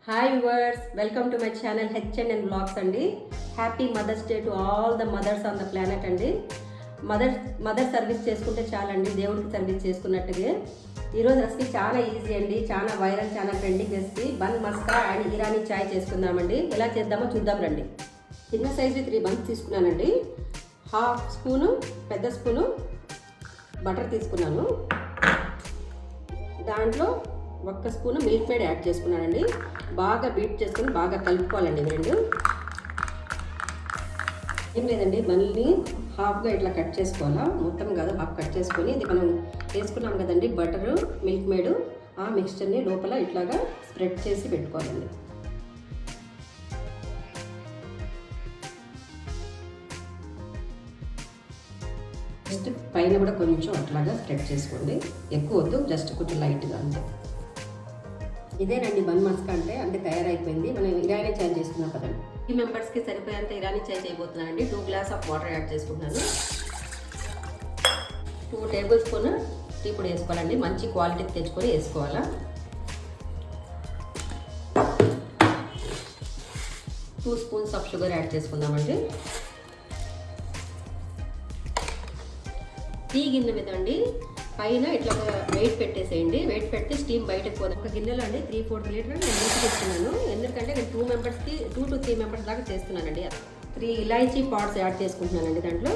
Hi viewers, welcome to my channel HNN blogs అండి. Happy mother's day to all the mothers on the planet అండి. Mother service చేసుకుంటే చాలండి, దేవుడికి service చేసుకున్నట్టుగా. ఈరోజు రెసిపీ చాలా ఈజీ అండి, చాలా వైరల్, చాలా trending recipe. Bun maska and Irani chai చేసుకుందామండి. ఎలా చేద్దామో చూద్దాం రండి. చిన్న సైజు 3 బన్స్ తీసుకున్నానండి. హాఫ్ స్పూను పెద్ద స్పూను బటర్ తీసుకున్నాను. దాంట్లో 1 స్పూను మిల్క్ మేడ్ యాడ్ చేసుకున్నానండి. బాగా బీట్ చేసుకుని బాగా కలుపుకోవాలండి ఇవి రెండు. ఏం లేదండి, బన్నీ హాఫ్గా ఇట్లా కట్ చేసుకోవాలా, మొత్తం కాదు, హాఫ్ కట్ చేసుకొని ఇది మనం వేసుకున్నాం కదండి బటరు మిల్క్ మేడు, ఆ మిక్స్చర్ని లోపల ఇట్లాగా స్ప్రెడ్ చేసి పెట్టుకోవాలండి. జస్ట్ పైన కూడా కొంచెం అట్లాగా స్ప్రెడ్ చేసుకోండి, ఎక్కువ వద్దు, జస్ట్ కొంచెం లైట్గా అంతే. ఇదేనండి బన్ మస్కా అంటే తయారైపోయింది. మనం ఇరానీ చాయ్ చేసుకున్నాం కదండి. 3 మెంబర్స్కి సరిపోయేంత ఇరానీ చాయ్ చేయబోతున్నానండి. 2 గ్లాస్ ఆఫ్ వాటర్ యాడ్ చేసుకుంటున్నాను. 2 టేబుల్ స్పూన్ టీ పొడి వేసుకోవాలండి, మంచి క్వాలిటీ తెచ్చుకొని వేసుకోవాలా. 2 స్పూన్స్ ఆఫ్ షుగర్ యాడ్ చేసుకుందామండి. టీ గిన్నె మీద అండి పైన ఇట్లా ఒక వెయిట్ పెట్టేసేయండి. వెయిట్ పెట్టి స్టీమ్ బయటకు పోదాం. ఒక గిన్నెలో అండి 3-4 లీటర్ నేను నీటి పెట్టుకున్నాను. ఎందుకంటే నేను 2 to 3 మెంబర్స్ దాకా చేస్తున్నానండి. 3 ఇలాచీ పాడ్స్ యాడ్ చేసుకుంటున్నానండి. దాంట్లో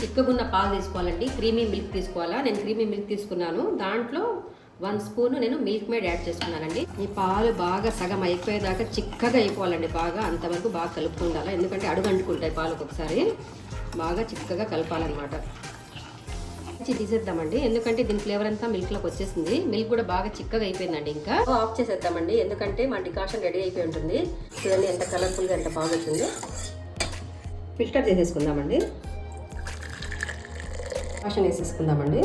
చిక్కగున్న పాలు తీసుకోవాలండి, క్రీమీ మిల్క్ తీసుకోవాలా. నేను క్రీమీ మిల్క్ తీసుకున్నాను. దాంట్లో 1 స్పూన్ నేను మిల్క్ మేడ్ యాడ్ చేసుకున్నానండి. ఈ పాలు బాగా సగం అయిపోయేదాకా చిక్కగా అయిపోవాలండి. బాగా అంతవరకు బాగా కలుపుకుండాలి, ఎందుకంటే అడుగు అంటుకుంటాయి పాలు ఒక్కొక్కసారి. బాగా చిక్కగా కలపాలన్నమాట. తీసేద్దామండి, ఎందుకంటే దీని ఫ్లేవర్ అంతా మిల్క్లోకి వచ్చేసింది. మిల్క్ కూడా బాగా చిక్కగా అయిపోయిందండి. ఇంకా ఆఫ్ చేసేద్దామండి, ఎందుకంటే మన డికాషన్ రెడీ అయిపోయి ఉంటుంది. చూడండి ఎంత కలర్ఫుల్గా ఎంత బాగా వచ్చిందో. ఫిల్టర్ చేసేసుకుందామండి. డికాషన్ వేసేసుకుందామండి.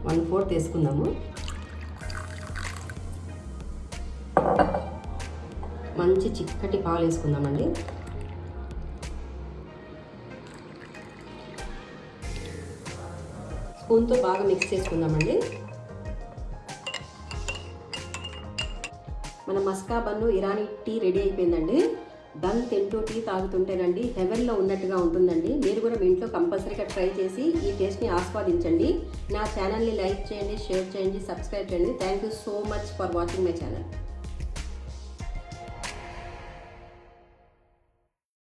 1/4 వేసుకుందాము. మంచి చిక్కటి పాలు వేసుకుందామండి. స్పూన్తో బాగా మిక్స్ చేసుకుందామండి. మన మస్కా బన్ను ఇరానీ టీ రెడీ అయిపోయిందండి. బన్ తింటూ టీ తాగుతుంటేనండి హెవెన్లో ఉన్నట్టుగా ఉంటుందండి. మీరు కూడా మీ ఇంట్లో కంపల్సరీగా ట్రై చేసి ఈ టేస్ట్ని ఆస్వాదించండి. నా ఛానల్ని లైక్ చేయండి, షేర్ చేయండి, సబ్స్క్రైబ్ చేయండి. Thank you so much for watching my channel.